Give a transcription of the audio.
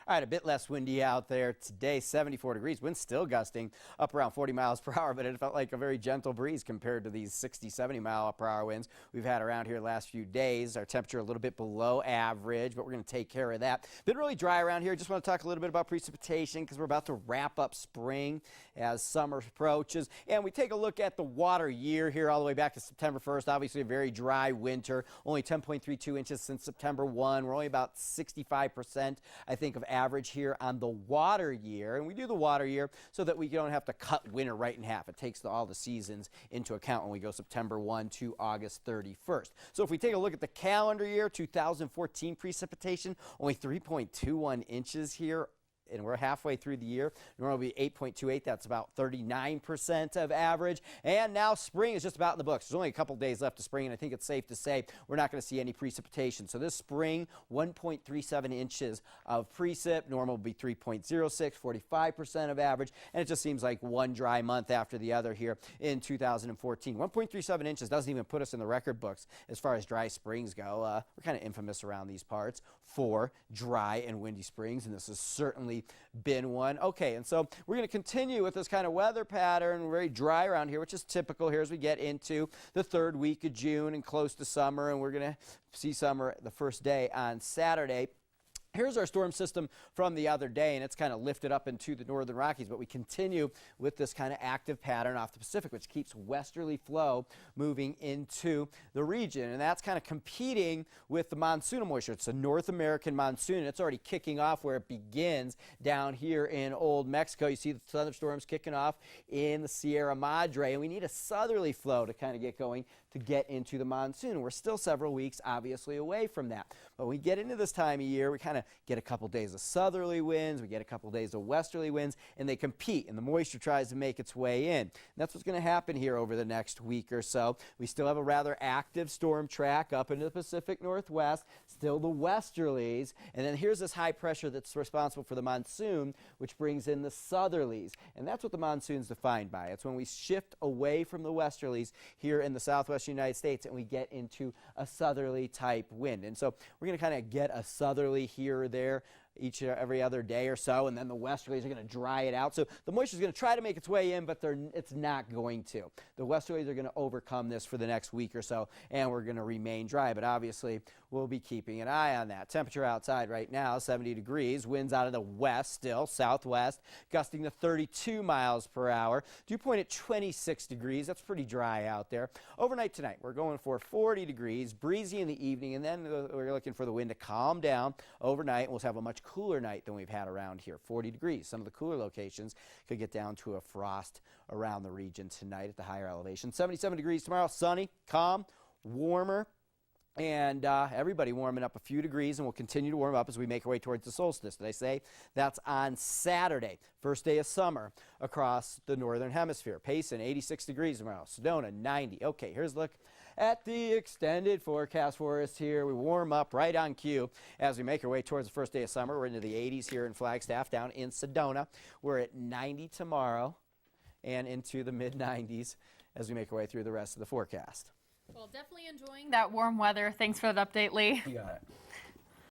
All right, a bit less windy out there today, 74 degrees. Wind still gusting up around 40 miles per hour, but it felt like a very gentle breeze compared to these 60, 70 mile per hour winds we've had around here the last few days. Our temperature a little bit below average, but we're going to take care of that. Been really dry around here. Just want to talk a little bit about precipitation because we're about to wrap up spring as summer approaches. And we take a look at the water year here all the way back to September 1st. Obviously a very dry winter, only 10.32 inches since September 1. We're only about 65%, I think, of average here on the water year. And we do the water year so that we don't have to cut winter right in half. It takes all the seasons into account when we go September 1 to August 31st. So if we take a look at the calendar year, 2014 precipitation, only 3.21 inches here. And we're halfway through the year. Normally 8.28. That's about 39% of average. And now spring is just about in the books. There's only a couple days left of spring, and I think it's safe to say we're not going to see any precipitation. So this spring, 1.37 inches of precip. Normal will be 3.06, 45% of average. And it just seems like one dry month after the other here in 2014. 1.37 inches doesn't even put us in the record books as far as dry springs go. We're kind of infamous around these parts for dry and windy springs, and this is certainly been one. Okay, and so we're going to continue with this kind of weather pattern. Very dry around here, which is typical here as we get into the third week of June and close to summer, and we're going to see summer the first day on Saturday. Here's our storm system from the other day, and it's kind of lifted up into the northern Rockies, but we continue with this kind of active pattern off the Pacific, which keeps westerly flow moving into the region, and that's kind of competing with the monsoonal moisture. It's a North American monsoon, and it's already kicking off where it begins down here in Old Mexico. You see the thunderstorms kicking off in the Sierra Madre, and we need a southerly flow to kind of get going to get into the monsoon. We're still several weeks, obviously, away from that, but when we get into this time of year, we kind of get a couple days of southerly winds, we get a couple days of westerly winds, and they compete, and the moisture tries to make its way in. And that's what's going to happen here over the next week or so. We still have a rather active storm track up into the Pacific Northwest, still the westerlies, and then here's this high pressure that's responsible for the monsoon, which brings in the southerlies, and that's what the monsoon's defined by. It's when we shift away from the westerlies here in the southwest United States and we get into a southerly type wind. And so we're going to kind of get a southerly here or there each every other day or so, and then the westerlies are going to dry it out. So the moisture is going to try to make its way in, but it's not going to. The westerlies are going to overcome this for the next week or so, and we're going to remain dry. But obviously, we'll be keeping an eye on that. Temperature outside right now, 70 degrees. Winds out of the west still, southwest, gusting to 32 miles per hour. Dew point at 26 degrees. That's pretty dry out there. Overnight tonight, we're going for 40 degrees, breezy in the evening, and then we're looking for the wind to calm down overnight. We'll have a much cooler night than we've had around here, 40 degrees. Some of the cooler locations could get down to a frost around the region tonight at the higher elevation. 77 degrees tomorrow, sunny, calm, warmer, and everybody warming up a few degrees, and we'll continue to warm up as we make our way towards the solstice. Did I say that's on Saturday, first day of summer across the northern hemisphere. Payson, 86 degrees tomorrow. Sedona, 90. Okay, here's a look at the extended forecast for us here. We warm up right on cue as we make our way towards the first day of summer. We're into the 80s here in Flagstaff, down in Sedona. We're at 90 tomorrow and into the mid-90s as we make our way through the rest of the forecast. Well, definitely enjoying that warm weather. Thanks for that update, Lee. You got it.